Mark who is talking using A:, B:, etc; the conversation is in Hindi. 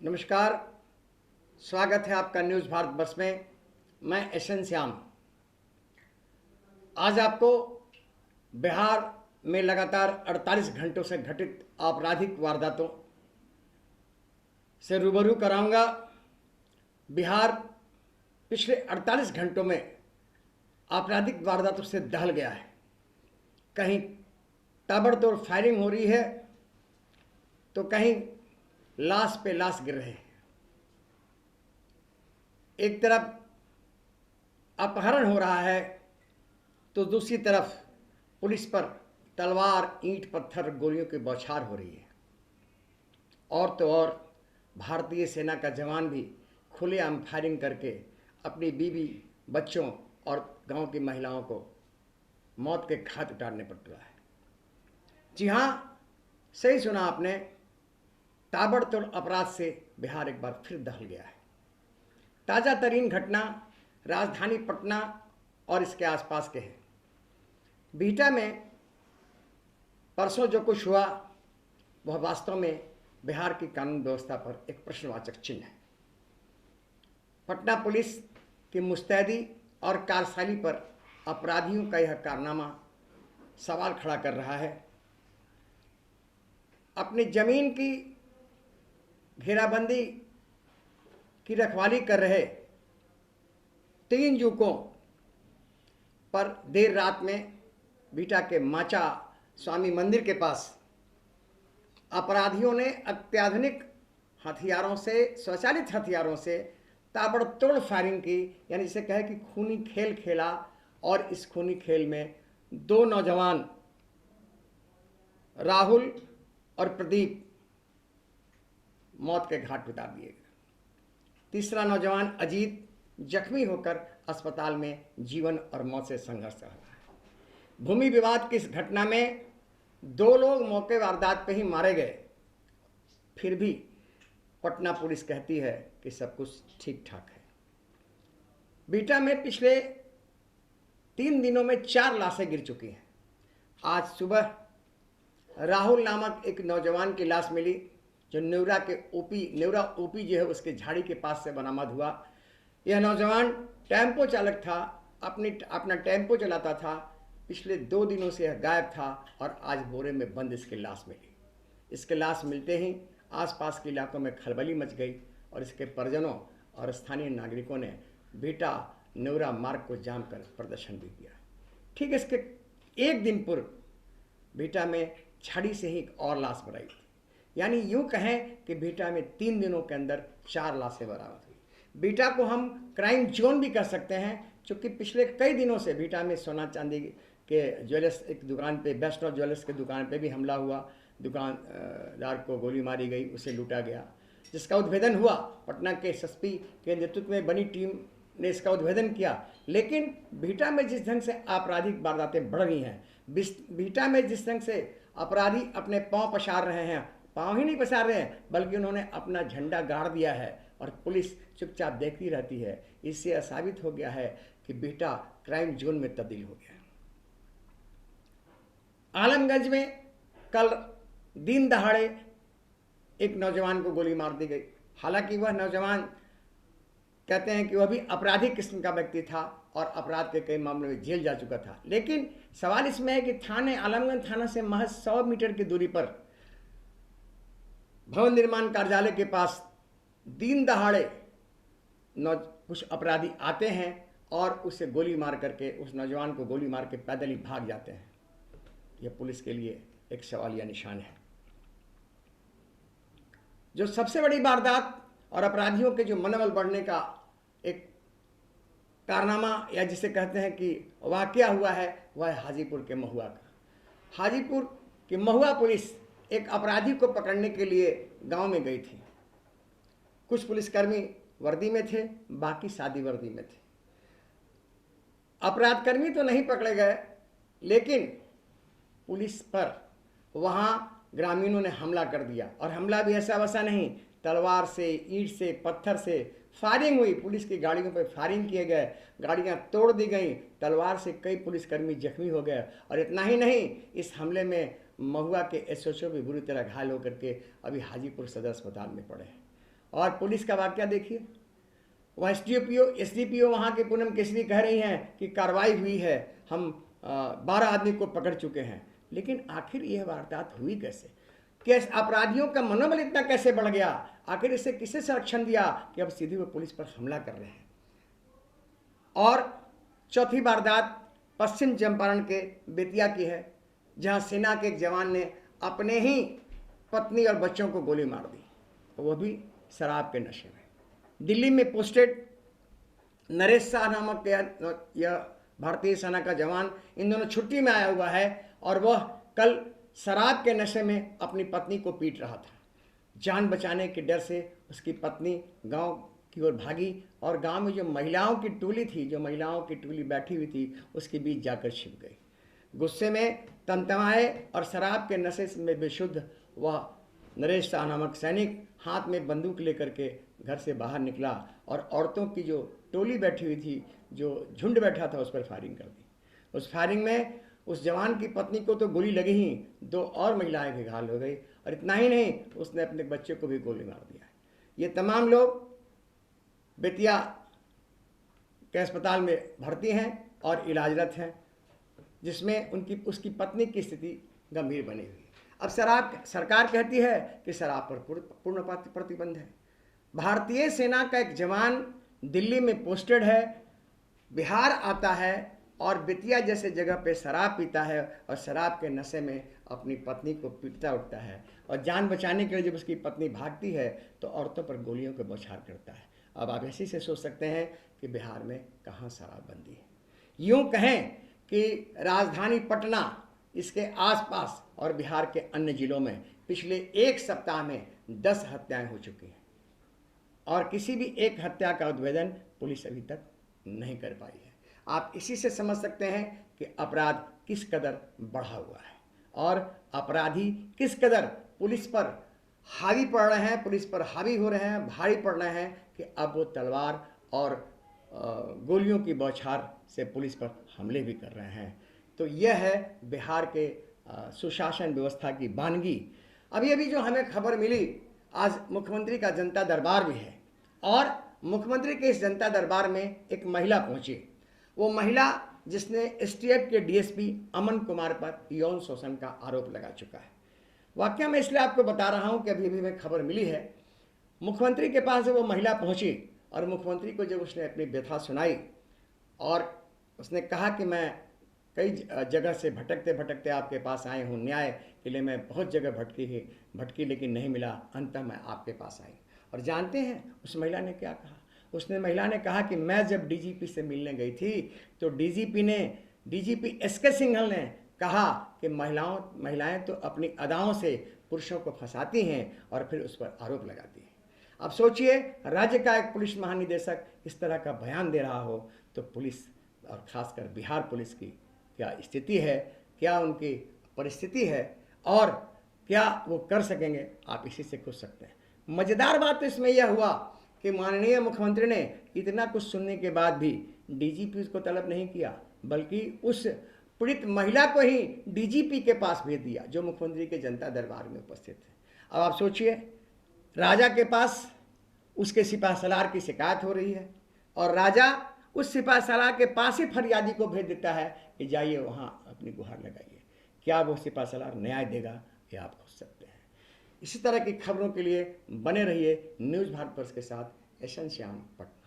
A: नमस्कार, स्वागत है आपका न्यूज़ भारत बस में। मैं एसएन श्याम। आज आपको बिहार में लगातार 48 घंटों से घटित आपराधिक वारदातों से रूबरू कराऊंगा। बिहार पिछले 48 घंटों में आपराधिक वारदातों से दहल गया है। कहीं ताबड़तोड़ फायरिंग हो रही है तो कहीं लाश पे लाश गिर रहे हैं। एक तरफ अपहरण हो रहा है तो दूसरी तरफ पुलिस पर तलवार, ईंट, पत्थर, गोलियों की बौछार हो रही है। और तो और भारतीय सेना का जवान भी खुलेआम फायरिंग करके अपनी बीवी, बच्चों और गांव की महिलाओं को मौत के घाट उतारने पर तुला है। जी हाँ, सही सुना आपने, ताबड़तोड़ अपराध से बिहार एक बार फिर दहल गया है। ताज़ा तरीन घटना राजधानी पटना और इसके आसपास के हैं। बिहटा में परसों जो कुछ हुआ वह वास्तव में बिहार की कानून व्यवस्था पर एक प्रश्नवाचक चिन्ह है। पटना पुलिस की मुस्तैदी और कार्यशैली पर अपराधियों का यह कारनामा सवाल खड़ा कर रहा है। अपनी जमीन की घेराबंदी की रखवाली कर रहे 3 युवकों पर देर रात में बिहटा के माचा स्वामी मंदिर के पास अपराधियों ने अत्याधुनिक हथियारों से, स्वचालित हथियारों से ताबड़तोड़ फायरिंग की। यानी जिसे कहे कि खूनी खेल खेला। और इस खूनी खेल में 2 नौजवान राहुल और प्रदीप मौत के घाट उतार दिए गए। तीसरा नौजवान अजीत जख्मी होकर अस्पताल में जीवन और मौत से संघर्ष कर रहा है। भूमि विवाद की इस घटना में 2 लोग मौके वारदात पे ही मारे गए। फिर भी पटना पुलिस कहती है कि सब कुछ ठीक ठाक है। बिहटा में पिछले 3 दिनों में 4 लाशें गिर चुकी हैं। आज सुबह राहुल नामक एक नौजवान की लाश मिली जो नेवरा ओपी जो है उसके झाड़ी के पास से बरामद हुआ। यह नौजवान टेम्पो चालक था, अपना टेम्पो चलाता था। पिछले 2 दिनों से यह गायब था और आज बोरे में बंद इसकी लाश मिली। इसके लाश मिलते ही आसपास के इलाकों में खलबली मच गई और इसके परिजनों और स्थानीय नागरिकों ने बिहटा नेवरा मार्ग को जाम कर प्रदर्शन भी किया। ठीक इसके 1 दिन पूर्व बिहटा में छड़ी से ही एक और लाश बरामद थी। यानी यूं कहें कि बिहटा में 3 दिनों के अंदर 4 लाशें बरामद हुई। बिहटा को हम क्राइम जोन भी कह सकते हैं, क्योंकि पिछले कई दिनों से बिहटा में सोना चांदी के ज्वेलर्स एक दुकान पे, बेस्ट ऑफ ज्वेलर्स के दुकान पे भी हमला हुआ। दुकानदार को गोली मारी गई, उसे लूटा गया, जिसका उद्भेदन हुआ। पटना के एसएसपी के नेतृत्व में बनी टीम ने इसका उद्भेदन किया। लेकिन बिहटा में जिस ढंग से आपराधिक वारदातें बढ़ रही हैं, बिहटा में जिस ढंग से अपराधी अपने पांव पसार रहे हैं, पांव ही नहीं पसार रहे हैं बल्कि उन्होंने अपना झंडा गाड़ दिया है और पुलिस चुपचाप देखती रहती है। इससे यह साबित हो गया है कि बिहटा क्राइम जोन में तब्दील हो गया है। आलमगंज में कल दिन दहाड़े एक नौजवान को गोली मार दी गई। हालांकि वह नौजवान कहते हैं कि वह भी आपराधिक किस्म का व्यक्ति था और अपराध के कई मामलों में जेल जा चुका था। लेकिन सवाल इसमें है कि आलमगंज थाना से महज 100 मीटर की दूरी पर भवन निर्माण कार्यालय के पास दिन दहाड़े कुछ अपराधी आते हैं और उसे गोली मार करके, उस नौजवान को गोली मार के पैदल ही भाग जाते हैं। यह पुलिस के लिए एक सवालिया निशान है। जो सबसे बड़ी वारदात और अपराधियों के जो मनोबल बढ़ने का एक कारनामा या जिसे कहते हैं कि वाकया हुआ है, वह है हाजीपुर के महुआ का। हाजीपुर की महुआ पुलिस एक अपराधी को पकड़ने के लिए गांव में गई थी। कुछ पुलिसकर्मी वर्दी में थे, बाकी सादी वर्दी में थे। अपराधकर्मी तो नहीं पकड़े गए, लेकिन पुलिस पर वहां ग्रामीणों ने हमला कर दिया। और हमला भी ऐसा वैसा नहीं, तलवार से, ईंट से, पत्थर से फायरिंग हुई। पुलिस की गाड़ियों पर फायरिंग किए गए, गाड़ियां तोड़ दी गई, तलवार से कई पुलिसकर्मी जख्मी हो गए। और इतना ही नहीं, इस हमले में महुआ के एसएचओ भी बुरी तरह घायल होकर के अभी हाजीपुर सदर अस्पताल में पड़े हैं। और पुलिस का वाकया देखिए, वह एसडीपीओ वहाँ के पूनम केसरी कह रही हैं कि कार्रवाई हुई है, हम 12 आदमी को पकड़ चुके हैं। लेकिन आखिर यह वारदात हुई कैसे? कैसे अपराधियों का मनोबल इतना कैसे बढ़ गया? आखिर इसे किसने संरक्षण दिया कि अब सीधे वो पुलिस पर हमला कर रहे हैं? और चौथी वारदात पश्चिम चंपारण के बेतिया की है, जहां सेना के एक जवान ने अपने ही पत्नी और बच्चों को गोली मार दी, वो भी शराब के नशे में। दिल्ली में पोस्टेड नरेश शाह नामक यह भारतीय सेना का जवान इन दोनों छुट्टी में आया हुआ है और वह कल शराब के नशे में अपनी पत्नी को पीट रहा था। जान बचाने के डर से उसकी पत्नी गांव की ओर भागी और गांव में जो महिलाओं की टोली बैठी हुई थी उसके बीच जाकर छिप गई। गुस्से में तमतमाए और शराब के नशे में बेशुद्ध वह नरेश शाह नामक सैनिक हाथ में बंदूक लेकर के घर से बाहर निकला और औरतों की जो टोली बैठी हुई थी, जो झुंड बैठा था, उस पर फायरिंग कर दी। उस फायरिंग में उस जवान की पत्नी को तो गोली लगी ही, 2 और महिलाएं भी घायल हो गई और इतना ही नहीं, उसने अपने बच्चे को भी गोली मार दिया। ये तमाम लोग बेतिया के अस्पताल में भर्ती हैं और इलाजरत हैं, जिसमें उसकी पत्नी की स्थिति गंभीर बनी हुई है। अब सरकार कहती है कि शराब पर पूर्ण प्रतिबंध है। भारतीय सेना का एक जवान दिल्ली में पोस्टेड है, बिहार आता है और बेतिया जैसे जगह पे शराब पीता है और शराब के नशे में अपनी पत्नी को पीटता उठता है और जान बचाने के लिए जब उसकी पत्नी भागती है तो औरतों पर गोलियों के बौछार करता है। अब आप इसी से सोच सकते हैं कि बिहार में कहाँ शराबबंदी है। यूँ कहें कि राजधानी पटना, इसके आसपास और बिहार के अन्य जिलों में पिछले 1 सप्ताह में 10 हत्याएं हो चुकी हैं और किसी भी एक हत्या का उद्भेदन पुलिस अभी तक नहीं कर पाई है। आप इसी से समझ सकते हैं कि अपराध किस कदर बढ़ा हुआ है और अपराधी किस कदर पुलिस पर हावी पड़ रहे हैं, पुलिस पर हावी हो रहे हैं, भारी पड़ रहे हैं कि अब वो तलवार और गोलियों की बौछार से पुलिस पर हमले भी कर रहे हैं। तो यह है बिहार के सुशासन व्यवस्था की वानगी। अभी जो हमें खबर मिली, आज मुख्यमंत्री का जनता दरबार भी है और मुख्यमंत्री के इस जनता दरबार में एक महिला पहुंची। वो महिला जिसने एसटीएफ के डीएसपी अमन कुमार पर यौन शोषण का आरोप लगा चुका है। वाकया मैं इसलिए आपको बता रहा हूं कि अभी में खबर मिली है, मुख्यमंत्री के पास वो महिला पहुंची और मुख्यमंत्री को जब उसने अपनी व्यथा सुनाई और उसने कहा कि मैं कई जगह से भटकते भटकते आपके पास आए हूँ, न्याय के लिए मैं बहुत जगह भटकी लेकिन नहीं मिला, अंततः मैं आपके पास आई। और जानते हैं उस महिला ने क्या कहा? महिला ने कहा कि मैं जब डीजीपी से मिलने गई थी तो डीजीपी एसके सिंघल ने कहा कि महिलाएं तो अपनी अदाओं से पुरुषों को फंसाती हैं और फिर उस पर आरोप लगाती हैं। अब सोचिए, राज्य का एक पुलिस महानिदेशक इस तरह का बयान दे रहा हो तो पुलिस और खासकर बिहार पुलिस की क्या स्थिति है, क्या उनकी परिस्थिति है और क्या वो कर सकेंगे, आप इसी से पूछ सकते हैं। मज़ेदार बात तो इसमें यह हुआ कि माननीय मुख्यमंत्री ने इतना कुछ सुनने के बाद भी डीजीपी को तलब नहीं किया, बल्कि उस पीड़ित महिला को ही डीजीपी के पास भेज दिया जो मुख्यमंत्री के जनता दरबार में उपस्थित थे। अब आप सोचिए, राजा के पास उसके सिपाहीसालार की शिकायत हो रही है और राजा उस सिपाहीसालार के पास ही फरियादी को भेज देता है कि जाइए वहाँ अपनी गुहार लगाइए। क्या वो सिपाहीसालार न्याय देगा, ये आप सोच सकते हैं। इसी तरह की खबरों के लिए बने रहिए न्यूज़ भारत वर्ष के साथ। एशन श्याम, पटना।